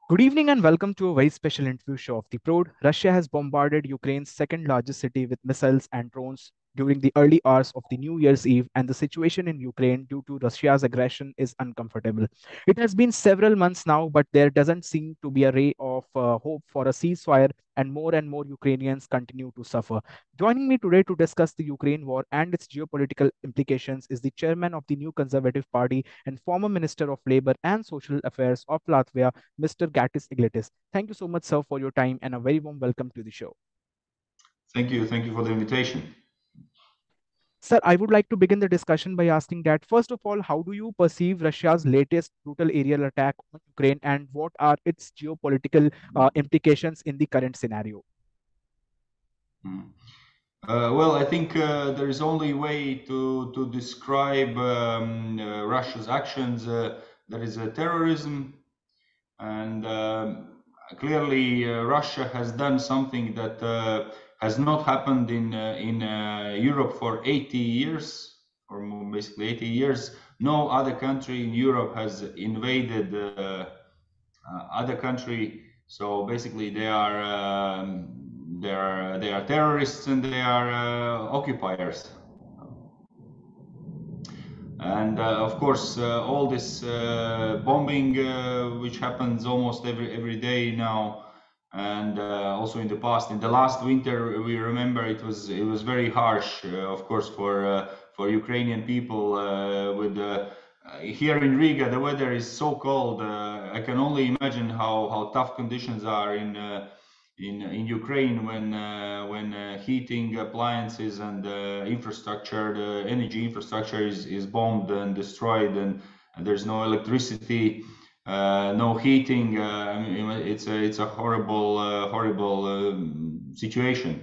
Good evening and welcome to a very special interview show of The Prode. Russia has bombarded Ukraine's second largest city with missiles and drones during the early hours of the New Year's Eve, and the situation in Ukraine due to Russia's aggression is uncomfortable. It has been several months now, but there doesn't seem to be a ray of hope for a ceasefire, and more Ukrainians continue to suffer. Joining me today to discuss the Ukraine war and its geopolitical implications is the chairman of the New Conservative Party and former Minister of Labor and Social Affairs of Latvia, Mr. Gatis Eglitis. Thank you so much, sir, for your time and a very warm welcome to the show. Thank you for the invitation. Sir, I would like to begin the discussion by asking that, first of all, how do you perceive Russia's latest brutal aerial attack on Ukraine and what are its geopolitical implications in the current scenario? Mm. Well, I think there is only way to describe Russia's actions. There is terrorism, and clearly Russia has done something that has not happened in Europe for 80 years, or basically 80 years. No other country in Europe has invaded other country. So basically, they are terrorists and they are occupiers. And of course, all this bombing, which happens almost every day now, and also in the past, in the last winter, we remember it was very harsh, of course, for Ukrainian people. With Here in Riga, the weather is so cold. I can only imagine how tough conditions are in Ukraine when heating appliances and infrastructure, the energy infrastructure is bombed and destroyed, and there's no electricity, no heating. I mean, it's a horrible situation.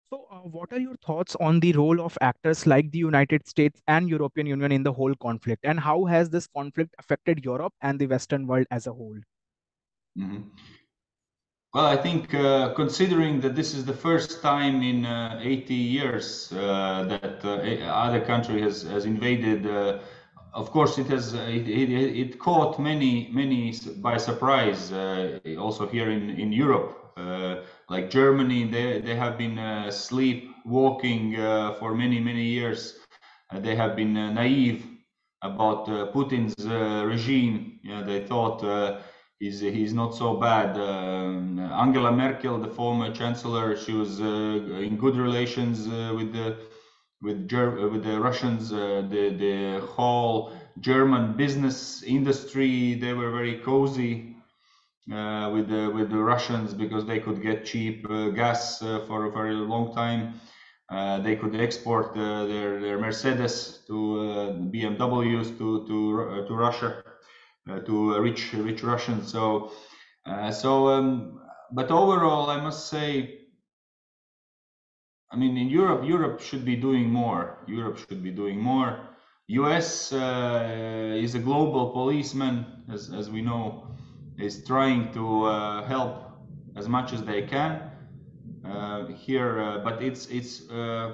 So, what are your thoughts on the role of actors like the United States and European Union in the whole conflict, and how has this conflict affected Europe and the Western world as a whole? Mhm. Well, I think considering that this is the first time in 80 years that other country has invaded, of course it caught many by surprise. Also here in Europe, like Germany, they have been sleepwalking for many years. They have been naive about Putin's regime. You know, they thought. He's not so bad. Angela Merkel, the former chancellor, she was in good relations with the Russians. The whole German business industry, they were very cozy with the Russians because they could get cheap gas for a very long time. They could export their Mercedes to BMWs to Russia, to rich Russians. But overall, I must say, I mean, in Europe, Europe should be doing more. Europe should be doing more. US is a global policeman, as we know, is trying to help as much as they can here, but it's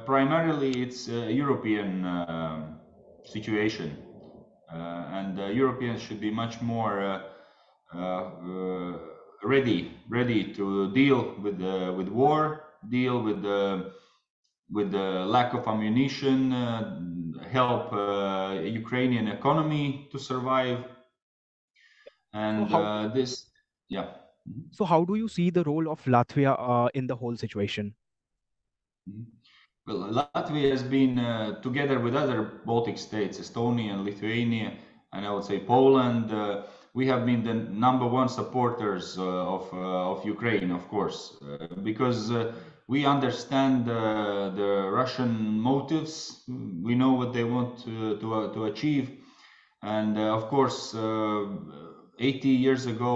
primarily it's a European situation, and Europeans should be much more ready to deal with war, deal with the lack of ammunition, help Ukrainian economy to survive, So, and how this, yeah. so how do you see the role of Latvia in the whole situation? Mhm. Well, Latvia has been, together with other Baltic states, Estonia and Lithuania, and I would say Poland, we have been the number one supporters of Ukraine, of course, because we understand the Russian motives. We know what they want to achieve. And of course, 80 years ago,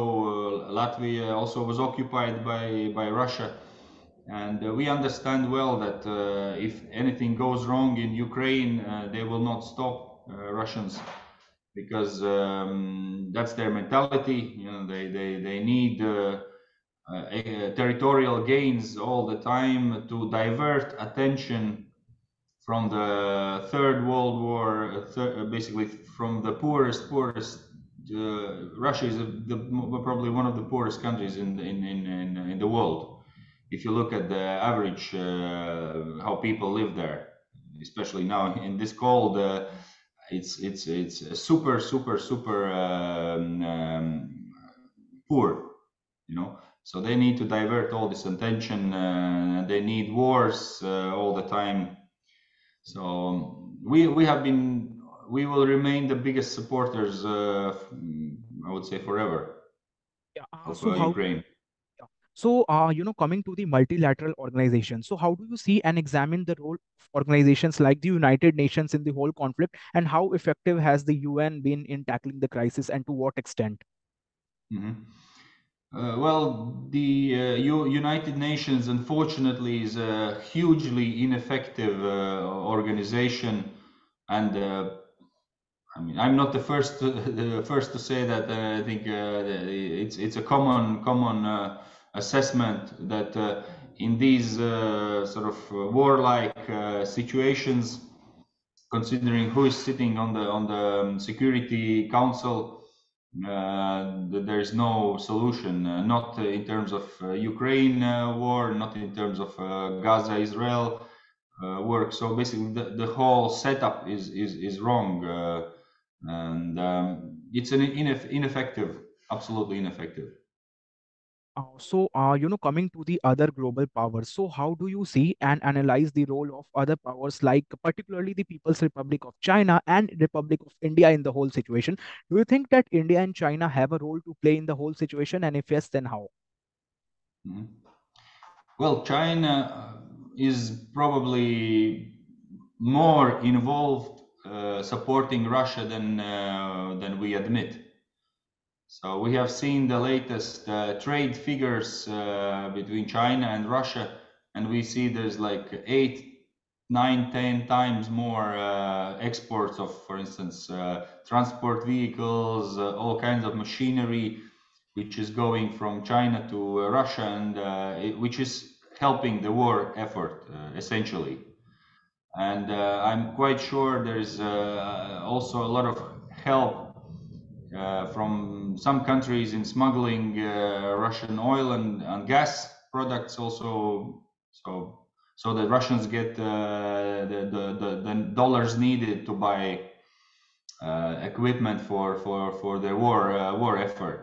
Latvia also was occupied by Russia. And we understand well that if anything goes wrong in Ukraine, they will not stop Russians because that's their mentality. You know, they need territorial gains all the time to divert attention from the Third World War, basically from the poorest Russia is probably one of the poorest countries in the world. If you look at the average how people live there, especially now in this cold, it's super poor, you know. So they need to divert all this attention. They need wars all the time. So we will remain the biggest supporters, I would say, forever Yeah. of So how Ukraine. Yeah. So, coming to the multilateral organization, so how do you see and examine the role of organizations like the United Nations in the whole conflict, and how effective has the UN been in tackling the crisis, and to what extent? Mhm. Well, the United Nations, unfortunately, is a hugely ineffective organization, and I mean, I'm not the first the first to say that. I think it's a common assessment that in these sort of warlike situations, considering who is sitting on the Security Council, there is no solution. Not in terms of Ukraine war, not in terms of Gaza Israel work. So basically, the whole setup is wrong, and it's an ineffective, absolutely ineffective. Coming to the other global powers, so how do you see and analyze the role of other powers, like particularly the People's Republic of China and Republic of India in the whole situation? Do you think that India and China have a role to play in the whole situation, and if yes, then how? Mhm. Well, China is probably more involved supporting Russia than we admit. So we have seen the latest trade figures between China and Russia, and we see there's like 8, 9, 10 times more exports of, for instance, transport vehicles, all kinds of machinery, which is going from China to Russia, and which is helping the war effort essentially. And I'm quite sure there's also a lot of help from some countries in smuggling Russian oil and gas products also, so the Russians get the dollars needed to buy equipment for their war effort.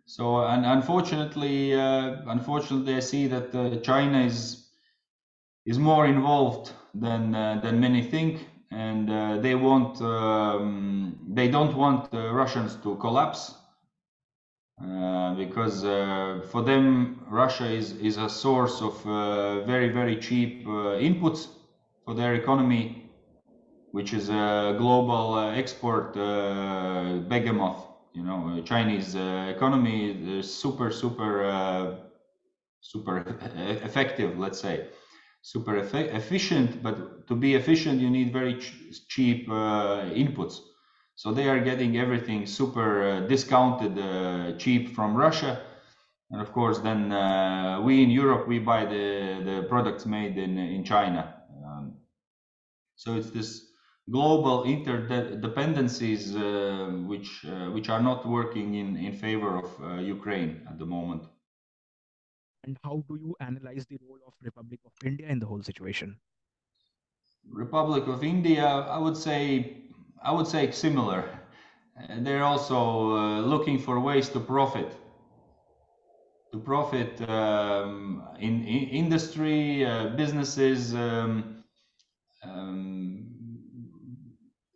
So and unfortunately I see that China is more involved than many think, and they don't want the Russians to collapse because for them Russia is a source of very cheap inputs for their economy, which is a global export behemoth. You know, Chinese economy is super effective, let's say, super efficient. But to be efficient, you need very cheap inputs. So they are getting everything super discounted, cheap from Russia. And of course, then we in Europe, we buy the products made in China. So it's this global interdependencies which are not working in favor of Ukraine at the moment. And how do you analyze the role of Republic of India in the whole situation? Republic of India, I would say similar. They're also looking for ways to profit in industry, businesses. Um,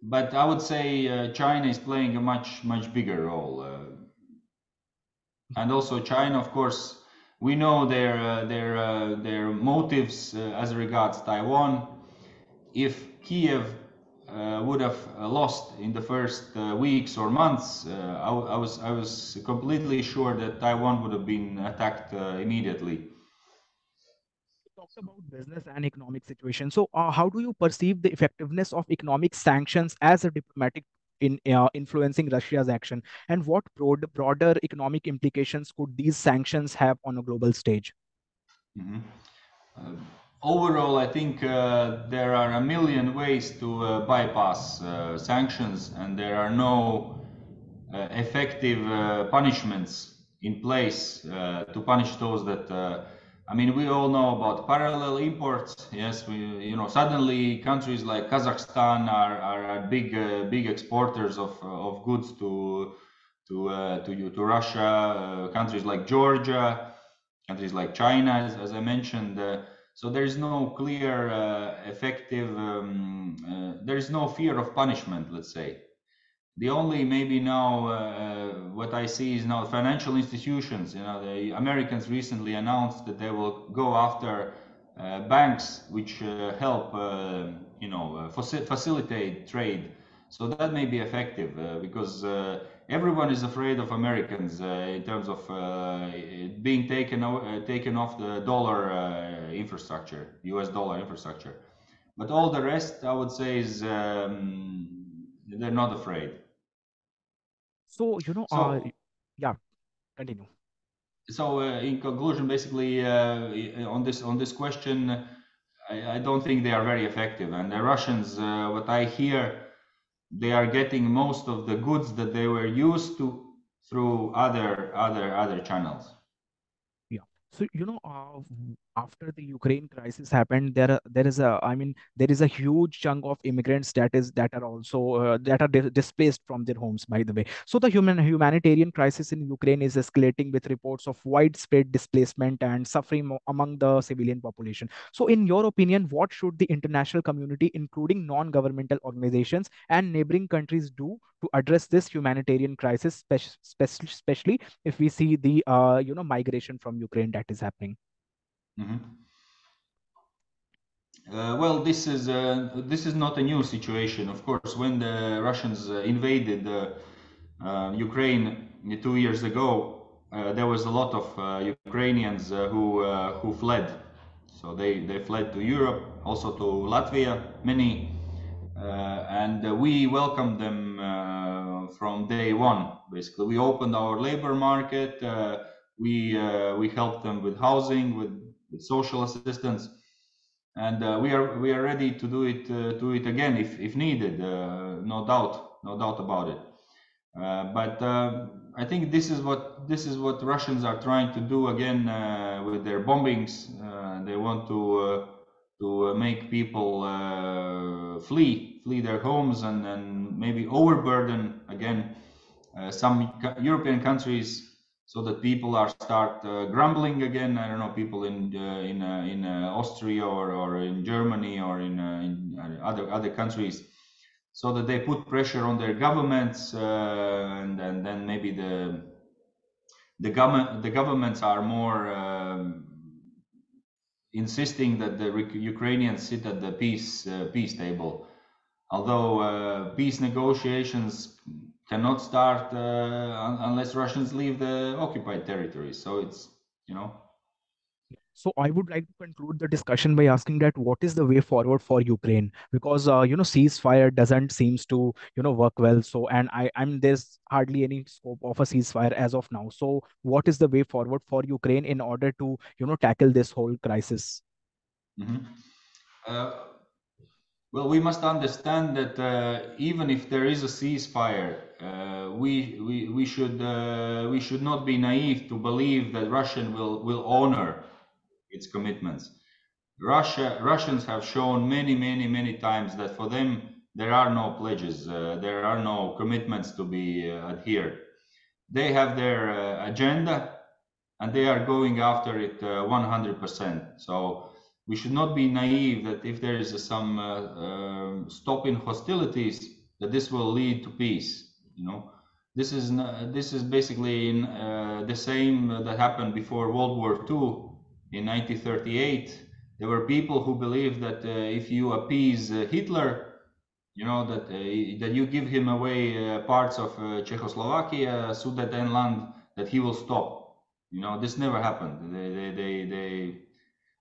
but I would say China is playing a much bigger role, and also China, of course, we know their motives as regards Taiwan. If Kiev would have lost in the first weeks or months, I was completely sure that Taiwan would have been attacked immediately. Talked about business and economic situation. So, how do you perceive the effectiveness of economic sanctions as a diplomatic in influencing Russia's action, and what broader economic implications could these sanctions have on a global stage? Mhm. Uh, Overall, I think there are a million ways to bypass sanctions, and there are no effective punishments in place to punish those that. I mean, we all know about parallel imports. Yes, suddenly countries like Kazakhstan are big exporters of goods to Russia. Countries like Georgia, countries like China, as I mentioned. So there is no clear, effective. There is no fear of punishment. Let's say. The only maybe now what I see is now financial institutions. The Americans recently announced that they will go after banks which help, facilitate trade. So that may be effective because everyone is afraid of Americans in terms of being taken off the dollar infrastructure, U.S. dollar infrastructure. But all the rest, I would say, is they're not afraid. So, So, yeah, continue. in conclusion, basically, on this question, I don't think they are very effective. And the Russians, what I hear, they are getting most of the goods that they were used to through other channels. Yeah. So, after the Ukraine crisis happened, there is a, I mean, there is a huge chunk of immigrants that are also that are displaced from their homes, by the way. So the humanitarian crisis in Ukraine is escalating with reports of widespread displacement and suffering among the civilian population. So, in your opinion, what should the international community, including non-governmental organizations and neighboring countries, do to address this humanitarian crisis, especially if we see the migration from Ukraine that is happening? Mhm. Well, this is not a new situation. Of course, when the Russians invaded Ukraine 2 years ago, there was a lot of Ukrainians who fled. So they fled to Europe, also to Latvia, many, and we welcomed them from day one. Basically, we opened our labor market. We helped them with housing, with social assistance, and we are ready to do it again if needed. No doubt about it. But I think this is what Russians are trying to do again with their bombings. They want to make people flee their homes and maybe overburden again some European countries so that people are start grumbling again. I don't know, people in Austria or in Germany or in other countries, so that they put pressure on their governments, and then maybe the governments are more insisting that the Ukrainians sit at the peace table. Although peace negotiations cannot start unless Russians leave the occupied territories. So it's you know. So I would like to conclude the discussion by asking that what is the way forward for Ukraine, because ceasefire doesn't seems to work well. So, and I'm there's hardly any scope of a ceasefire as of now. So what is the way forward for Ukraine in order to tackle this whole crisis? Mhm. Uh, well, we must understand that even if there is a ceasefire, we should not be naive to believe that Russian will honor its commitments. Russians have shown many times that for them there are no pledges, there are no commitments to be adhered. They have their agenda, and they are going after it 100%. So we should not be naive that if there is some stop in hostilities, that this will lead to peace. This is basically the same that happened before World War II in 1938. There were people who believed that if you appease Hitler, that you give him away parts of Czechoslovakia, Sudetenland, that he will stop. This never happened.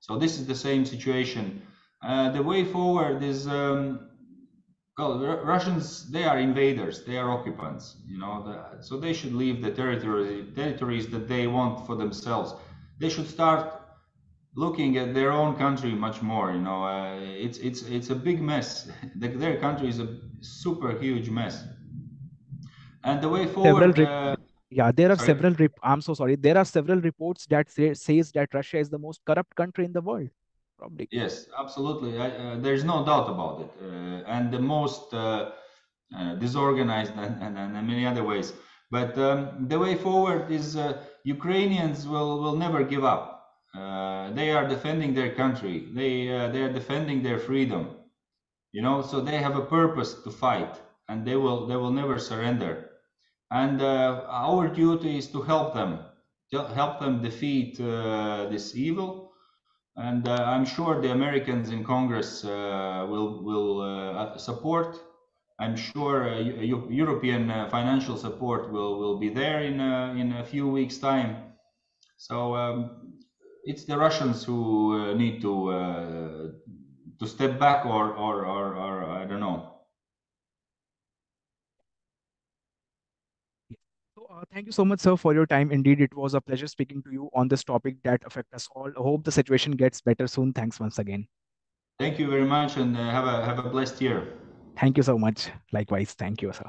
So this is the same situation. The way forward is, well, Russians, they are invaders, they are occupants. So they should leave the territories that they want for themselves. They should start looking at their own country much more. It's a big mess. Their country is a super huge mess, And the way Several forward, yeah, there are sorry. I'm so sorry. There are several reports that says that Russia is the most corrupt country in the world. Probably. Yes, absolutely. There's no doubt about it. And the most disorganized and many other ways. But the way forward is Ukrainians will never give up. They are defending their country. They are defending their freedom. You know, so they have a purpose to fight, and they will never surrender. And our duty is to help them defeat this evil. And I'm sure the Americans in Congress will support. I'm sure European financial support will be there in a few weeks' time. So it's the Russians who need to step back, or I don't know. Yes. So, thank you so much, sir, for your time. Indeed, it was a pleasure speaking to you on this topic that affect us all. I hope the situation gets better soon. Thanks once again. Thank you very much, and have a blessed year. Thank you so much. Likewise. Thank you, sir.